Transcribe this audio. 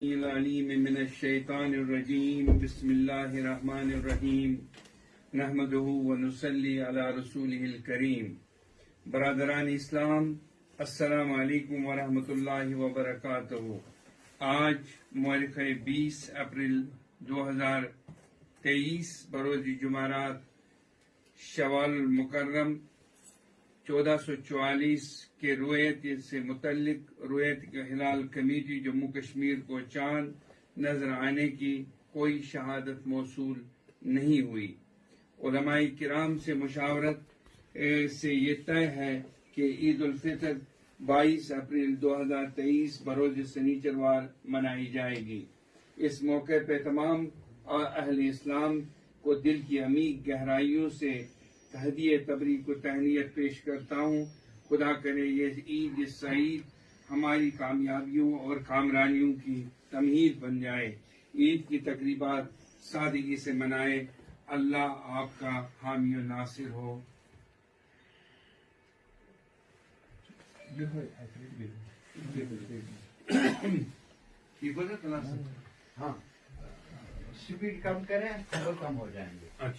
العلیم من الشیطان الرجیم بسم اللہ الرحمن الرحیم نحمدہ ونصلی علی رسولہ الکریم۔ برادران اسلام، السلام علیکم ورحمۃ اللہ وبرکاتہ۔ آج مورخ 20 اپریل 2023 بروز جمعرات شوال المکرم 1444 کے رویت سے متعلق رویت ہلال کمیٹی جموں کشمیر کو چاند نظر آنے کی کوئی شہادت موصول نہیں ہوئی۔ علماء کرام سے مشاورت سے یہ طے ہے کہ عید الفطر 22 اپریل 2023 بروز سنیچروار منائی جائے گی۔ اس موقع پہ تمام اہل اسلام کو دل کی عمیق گہرائیوں سے تہدیہ تبریک و تہنیت پیش کرتا ہوں۔ خدا کرے یہ عید سعید ہماری کامیابیوں اور کامرانیوں کی تمہید بن جائے۔ عید کی تقریبات سادگی سے منائے۔ اللہ آپ کا حامی و ناصر ہو۔ ٹھیک ہو جائے؟ ہاں، سپیڈ کم کریں تو کم ہو جائیں گے۔ اچھا۔